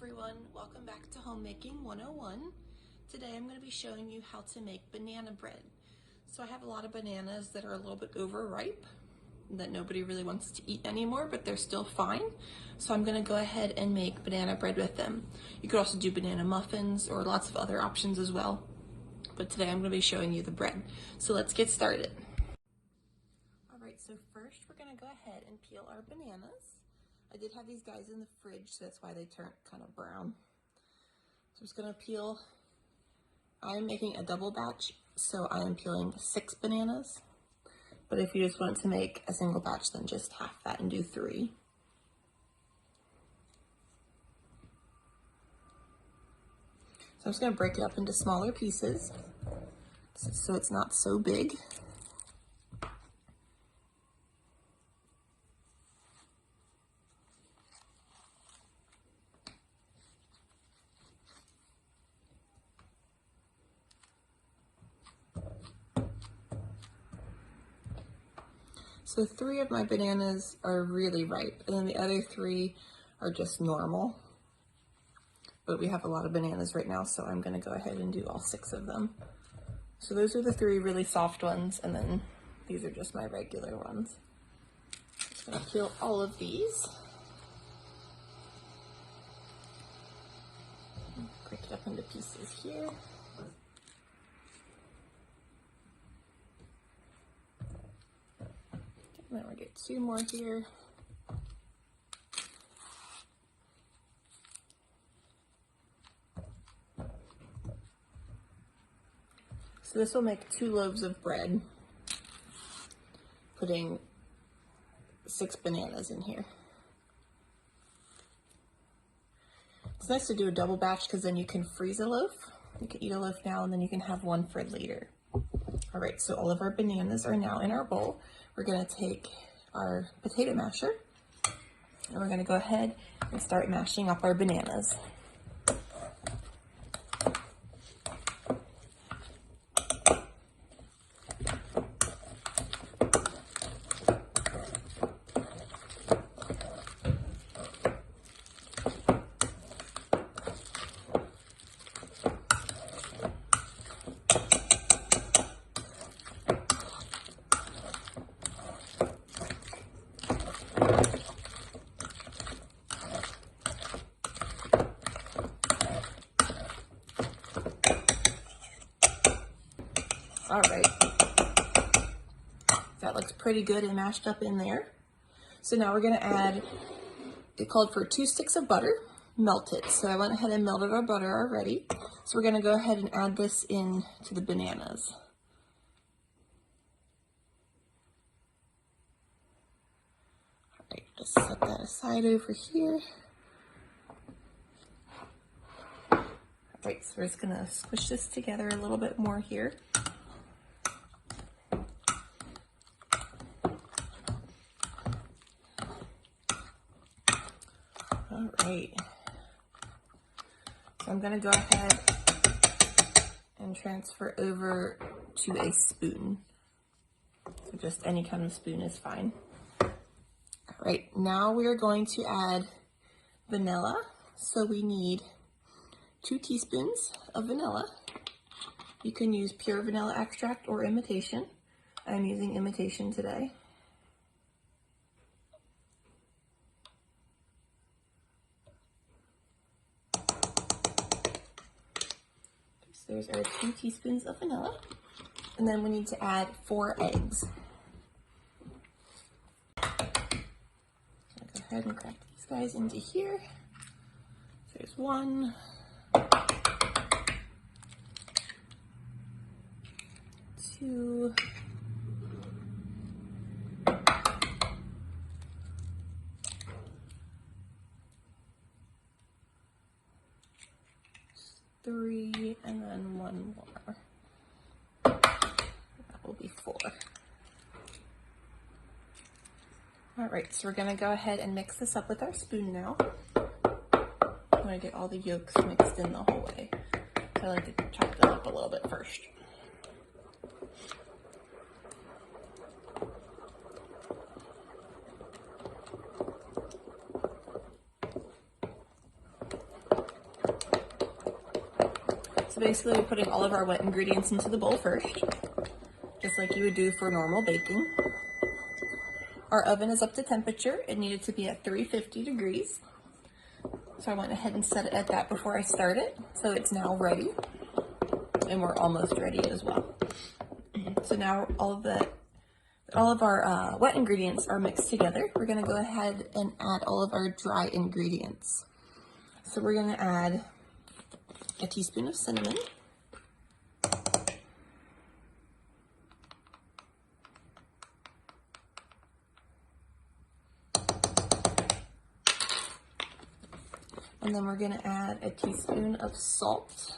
everyone, welcome back to Homemaking 101. Today I'm going to be showing you how to make banana bread. So I have a lot of bananas that are a little bit overripe that nobody really wants to eat anymore, but they're still fine. So I'm going to go ahead and make banana bread with them. You could also do banana muffins or lots of other options as well. But today I'm going to be showing you the bread. So let's get started. Alright, so first we're going to go ahead and peel our bananas. I did have these guys in the fridge, so that's why they turned kind of brown. So I'm just gonna peel. I am making a double batch, so I am peeling 6 bananas. But if you just want to make a single batch, then just half that and do 3. So I'm just gonna break it up into smaller pieces, so it's not so big. So 3 of my bananas are really ripe, and then the other 3 are just normal. But we have a lot of bananas right now, so I'm gonna go ahead and do all 6 of them. So those are the 3 really soft ones, and then these are just my regular ones. Just gonna peel all of these. Break it up into pieces here. And then we'll get 2 more here. So this will make 2 loaves of bread, putting 6 bananas in here. It's nice to do a double batch because then you can freeze a loaf. You can eat a loaf now and then you can have one for later. All right, so all of our bananas are now in our bowl. We're gonna take our potato masher and we're gonna go ahead and start mashing up our bananas. All right, that looks pretty good and mashed up in there. So now we're gonna add, it called for 2 sticks of butter, melted. So I went ahead and melted our butter already. So we're gonna go ahead and add this in to the bananas. All right, just set that aside over here. All right, so we're just gonna squish this together a little bit more here. All right, so I'm gonna go ahead and transfer over to a spoon. So just any kind of spoon is fine. All right, now we are going to add vanilla. So we need 2 teaspoons of vanilla. You can use pure vanilla extract or imitation. I'm using imitation today. There's our 2 teaspoons of vanilla. And then we need to add 4 eggs. I'll go ahead and crack these guys into here. So there's 1. 2. 3, and then 1 more. That will be 4. All right, so we're gonna go ahead and mix this up with our spoon now. I'm gonna get all the yolks mixed in the whole way. So I like to chop them up a little bit first. So basically we're putting all of our wet ingredients into the bowl first, just like you would do for normal baking. Our oven is up to temperature. It needed to be at 350 degrees. So I went ahead and set it at that before I started. So it's now ready. And we're almost ready as well. So now all of our wet ingredients are mixed together. We're gonna go ahead and add all of our dry ingredients. So we're gonna add a teaspoon of cinnamon, and then we're gonna add a teaspoon of salt,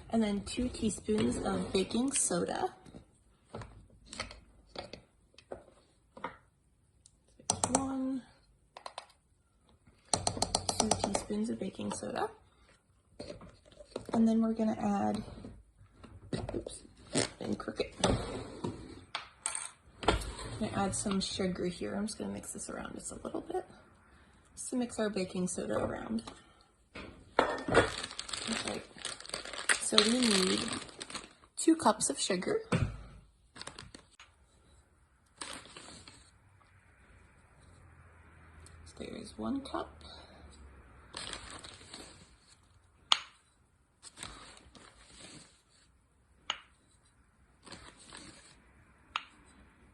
and then 2 teaspoons of baking soda. One, 2 teaspoons of baking soda. And then we're gonna add, oops, been crooked. I'm gonna add some sugar here. I'm just gonna mix this around just a little bit, just to mix our baking soda around. Okay. So we need 2 cups of sugar. So there's 1 cup.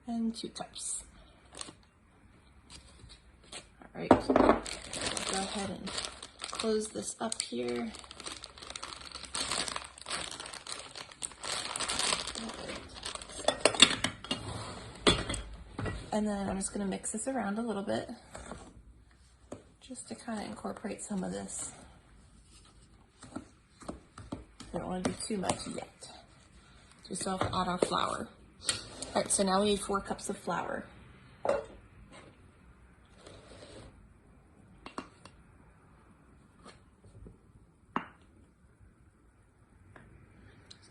And 2 cups. All right, I'll go ahead and close this up here. And then I'm just gonna mix this around a little bit, just to kind of incorporate some of this. I don't want to do too much yet. We still have to add our flour. All right, so now we need 4 cups of flour. So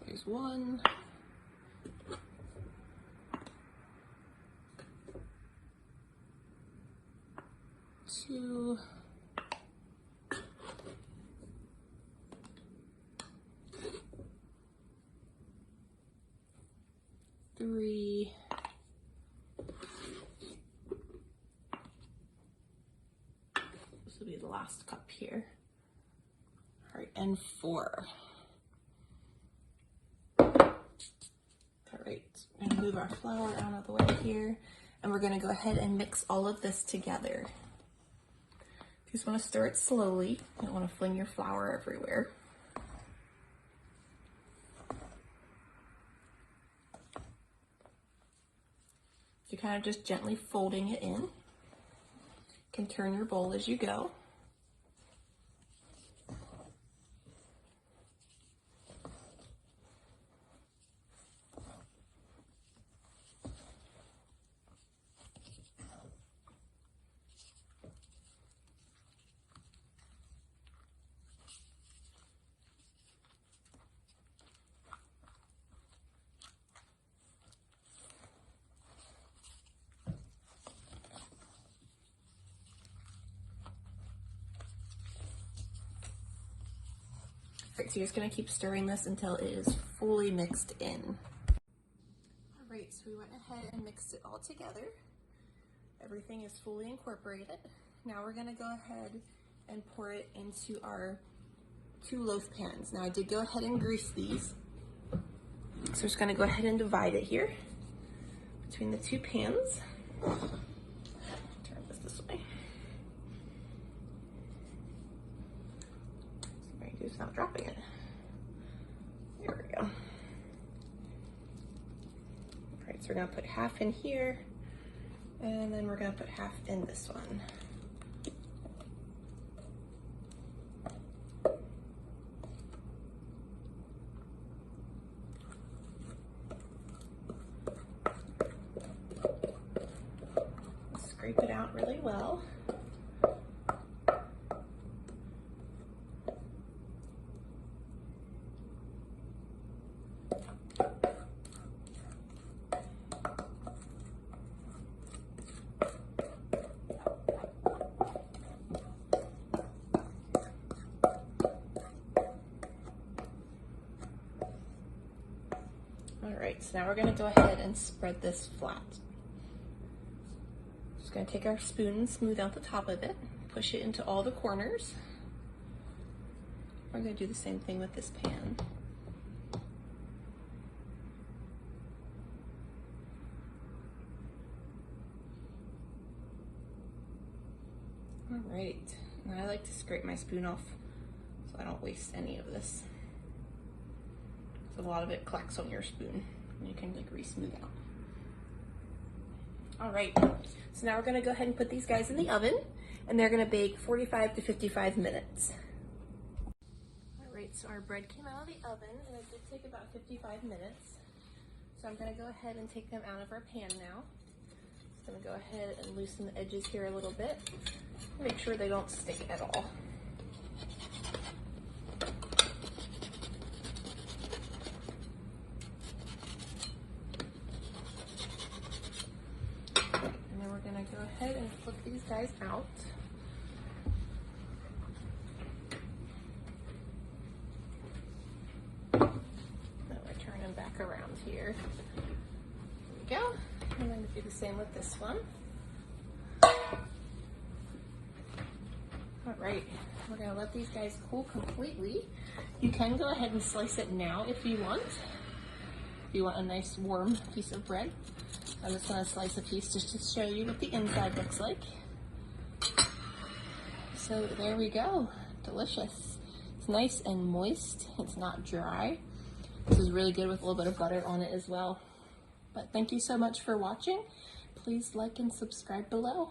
there's 1. 2. 3. 'This will be the last cup here. All right, and 4. All right, we're gonna move our flour out of the way here, and we're gonna go ahead and mix all of this together. You just wanna stir it slowly. You don't wanna fling your flour everywhere. You're kind of just gently folding it in. You can turn your bowl as you go. All right, so you're just gonna keep stirring this until it is fully mixed in. All right, so we went ahead and mixed it all together. Everything is fully incorporated. Now we're gonna go ahead and pour it into our 2 loaf pans. Now I did go ahead and grease these. So we're just gonna go ahead and divide it here between the 2 pans. Turn this way. It's not dropping it. There we go. All right, so we're gonna put half in here, and then we're gonna put half in this one. Scrape it out really well. All right, so now we're gonna go ahead and spread this flat. Just gonna take our spoon and smooth out the top of it, push it into all the corners. We're gonna do the same thing with this pan. All right, and I like to scrape my spoon off so I don't waste any of this. So a lot of it collects on your spoon and you can like re-smooth out. All right, so now we're gonna go ahead and put these guys in the oven and they're gonna bake 45 to 55 minutes. All right, so our bread came out of the oven and it did take about 55 minutes. So I'm gonna go ahead and take them out of our pan now. Just gonna go ahead and loosen the edges here a little bit. Make sure they don't stick at all. And then we're gonna go ahead and flip these guys out. Now we're turning back around here. There we go. I'm going to do the same with this one. All right, we're gonna let these guys cool completely. You can go ahead and slice it now if you want. If you want a nice warm piece of bread. I'm just gonna slice a piece just to show you what the inside looks like. So there we go, delicious. It's nice and moist, it's not dry. This is really good with a little bit of butter on it as well. But thank you so much for watching. Please like and subscribe below.